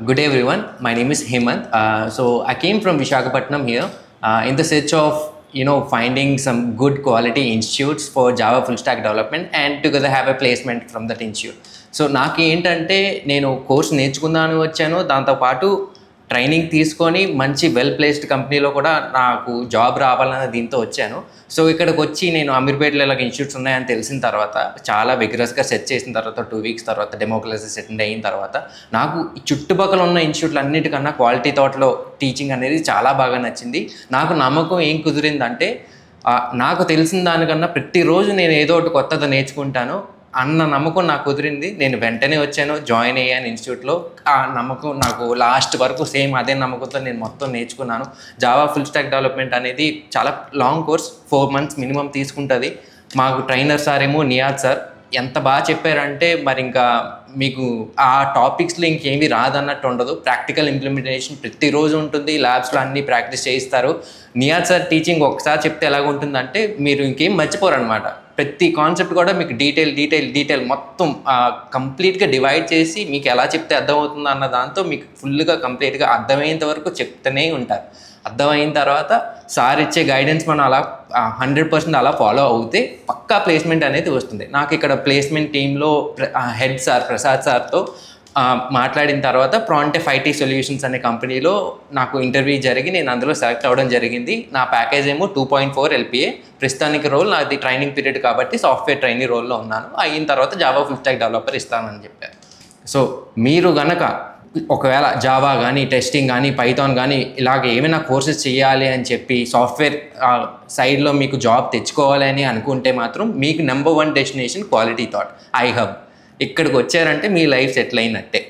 Good day, everyone. My name is Hemant. So I came from Visakhapatnam here in the search of finding some good quality institutes for Java full stack development and together have a placement from that institute. So నాకు ఏంటంటే నేను course నేర్చుకుందామని వచ్చాను, దాంతోపాటు training తీసుకొని మంచి well placed కంపెనీలో కూడా నాకు జాబ్ రావాలన్న దీంతో వచ్చాను. సో ఇక్కడికి వచ్చి నేను అమీర్పేటలో ఇలాగ ఇన్స్టిట్యూట్స్ ఉన్నాయని తెలిసిన తర్వాత చాలా విగ్రస్గా సెర్చ్ చేసిన తర్వాత 2 వీక్స్ తర్వాత డెమో క్లాసెస్ అటెండ్ అయిన తర్వాత నాకు చుట్టుపక్కల ఉన్న ఇన్స్టిట్యూట్లు అన్నిటికన్నా క్వాలిటీ థాట్లో టీచింగ్ అనేది చాలా బాగా నచ్చింది. నాకు నమ్మకం ఏం కుదిరిందంటే నాకు తెలిసిన దానికన్నా ప్రతిరోజు నేను ఏదో ఒకటి కొత్తది నేర్చుకుంటాను అన్న నమ్మకం నాకు కుదిరింది. నేను వెంటనే వచ్చాను, జాయిన్ అయ్యాను ఇన్స్టిట్యూట్లో. ఆ నమ్మకం నాకు లాస్ట్ వరకు సేమ్ అదే నమ్మకంతో నేను మొత్తం నేర్చుకున్నాను. జావా ఫుల్ స్టాక్ డెవలప్మెంట్ అనేది చాలా లాంగ్ కోర్స్, 4 months మినిమం తీసుకుంటుంది. మాకు ట్రైనర్ సార్ ఏమో నియాజ్ సార్ ఎంత బాగా చెప్పారంటే మరి ఇంకా మీకు ఆ టాపిక్స్లో ఇంకేమీ రాదన్నట్టు ఉండదు. ప్రాక్టికల్ ఇంప్లిమెంటేషన్ ప్రతిరోజు ఉంటుంది, ల్యాబ్స్లో అన్నీ ప్రాక్టీస్ చేయిస్తారు. నియాజ్ సార్ టీచింగ్ ఒకసారి చెప్తే ఎలాగుంటుందంటే మీరు ఇంకేం మర్చిపోరు అనమాట. ప్రతి కాన్సెప్ట్ కూడా మీకు డీటెయిల్ మొత్తం కంప్లీట్గా డివైడ్ చేసి మీకు ఎలా చెప్తే అర్థమవుతుందో అన్న దాంతో మీకు ఫుల్గా కంప్లీట్గా అర్థమయ్యేంత వరకు చెప్తూనే ఉంటారు. అర్థమైన తర్వాత సార్ ఇచ్చే గైడెన్స్ మనం అలా 100% అలా ఫాలో అవుతే పక్కా ప్లేస్మెంట్ అనేది వస్తుంది. నాకు ఇక్కడ ప్లేస్మెంట్ టీంలో హెడ్ సార్ ప్రసాద్ సార్తో మాట్లాడిన తర్వాత ప్రాంటెఫ్ ఐటీ సొల్యూషన్స్ అనే కంపెనీలో నాకు ఇంటర్వ్యూ జరిగి నేను అందులో సెలెక్ట్ అవ్వడం జరిగింది. నా ప్యాకేజ్ ఏమో 2.4 LPA. ప్రస్తుతానికి రోల్ నాది ట్రైనింగ్ పీరియడ్ కాబట్టి సాఫ్ట్వేర్ ట్రైనింగ్ రోల్లో ఉన్నాను. అయిన తర్వాత జావా ఫుల్ స్టాక్ డెవలపర్ ఇస్తానని చెప్పారు. సో మీరు గనక ఒకవేళ జావా కానీ టెస్టింగ్ కానీ పైథాన్ కానీ ఇలాగ ఏమైనా కోర్సెస్ చేయాలి అని చెప్పి సాఫ్ట్వేర్ సైడ్లో మీకు జాబ్ తెచ్చుకోవాలి అని అనుకుంటే మాత్రం మీకు number 1 destination quality thought, i hub. ఇక్కడికి వచ్చారంటే మీ లైఫ్ సెటిల్ అయినట్టే.